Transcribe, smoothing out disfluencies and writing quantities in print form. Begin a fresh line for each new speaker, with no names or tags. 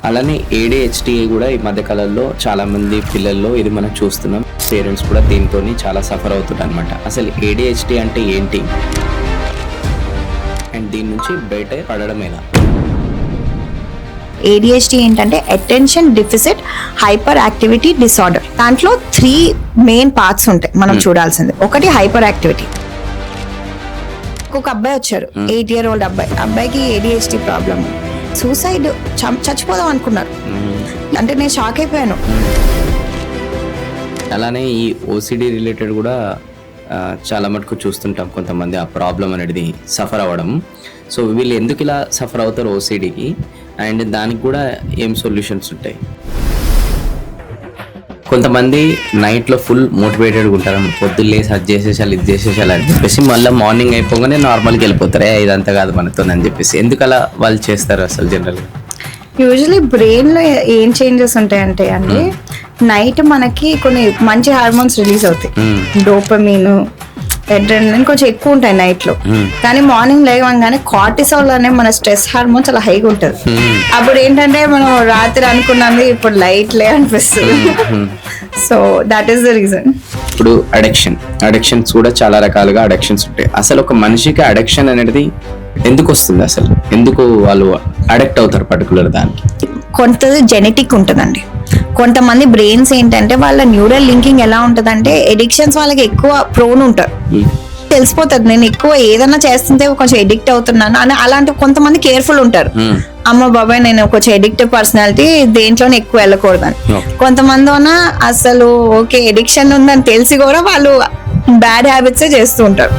అలానే ADHD కూడా ఈ మధ్య కాలంలో చాలా మంది పిల్లల్లో ఇది మనం చూస్తున్నాం. పేరెంట్స్ కూడా దీంతో చాలా సఫర్ అవుతున్నారు అనమాట. అసలు ADHD అంటే ఏంటి అండ్ దీని నుంచి బయట పడడం ఎలా?
ADHD ఏంటంటే attention deficit hyper activity disorder. దాంట్లో 3 మెయిన్ పార్ట్స్ ఉంటాయి మనం చూడాల్సింది. ఒకటి హైపర్ యాక్టివిటీ. ఒక అబ్బాయి వచ్చారు, 8 year old అబ్బాయికి ADHD ప్రాబ్లమ్. సూసైడ్, చచ్చిపోదాం అనుకున్నారు. అంటే నేను షాక్ అయిపోయాను.
అలానే ఈ OCD రిలేటెడ్ కూడా చాలా మటుకు చూస్తుంటాం కొంతమంది ఆ ప్రాబ్లం అనేది సఫర్ అవ్వడం. సో వీళ్ళు ఎందుకు ఇలా సఫర్ అవుతారు OCDకి అండ్ దానికి కూడా ఏం సొల్యూషన్స్ ఉంటాయి? కొంతమంది నైట్లో ఫుల్ మోటివేటెడ్గా ఉంటారు, పొద్దున్న లేసి అది చేసేసాలి ఇది చేసేసాలి అని చెప్పేసి మళ్ళీ మార్నింగ్ అయిపోగానే నార్మల్గా వెళ్ళిపోతారు, ఇదంతా కాదు మనతో అని చెప్పేసి. ఎందుకు అలా వాళ్ళు చేస్తారు అసలు జనరల్గా?
యూజువలీ బ్రెయిన్లో ఏం చేంజెస్ ఉంటాయంటే అండి, నైట్ మనకి కొన్ని మంచి హార్మోన్స్ రిలీజ్ అవుతాయి. డోపమిన్, అడ్రినలిన్ కొంచెం ఎక్కువ ఉంటాయి నైట్ లో. కానీ మార్నింగ్ లేవగానే కార్టిసాల్ అనే మన స్ట్రెస్ హార్మోన్ చాలా హైగా ఉంటుంది. అప్పుడు ఏంటంటే మనం రాత్రి అనుకున్నది ఇప్పుడు లైట్లే అనిపిస్తుంది. So that is the reason.
ఇప్పుడు అడిక్షన్స్ కూడా చాలా రకాలుగా అడిక్షన్స్ ఉంటాయి. అసలు ఒక మనిషికి అడిక్షన్ అనేది ఎందుకు వస్తుంది? అసలు ఎందుకు వాళ్ళు అడిక్ట్ అవుతారు పర్టికులర్ దానికి?
కొంతది జెనెటిక్ ఉంటుందండి. కొంతమంది బ్రెయిన్స్ ఏంటంటే వాళ్ళ న్యూరల్ లింకింగ్ ఎలా ఉంటుందంటే ఎడిక్షన్స్ వాళ్ళకి ఎక్కువ ప్రోన్ ఉంటారు. తెలిసిపోతుంది నేను ఎక్కువ ఏదైనా చేస్తుంటే కొంచెం ఎడిక్ట్ అవుతున్నాను అని. అలాంటి కొంతమంది కేర్ఫుల్ ఉంటారు, అమ్మ బాబాయ్ నేను కొంచెం ఎడిక్టివ్ పర్సనాలిటీ, దేంట్లోనే ఎక్కువ వెళ్ళకూడదని. కొంతమంది అసలు ఓకే ఎడిక్షన్ ఉందని తెలిసి కూడా వాళ్ళు బ్యాడ్ హ్యాబిట్సే చేస్తూ ఉంటారు.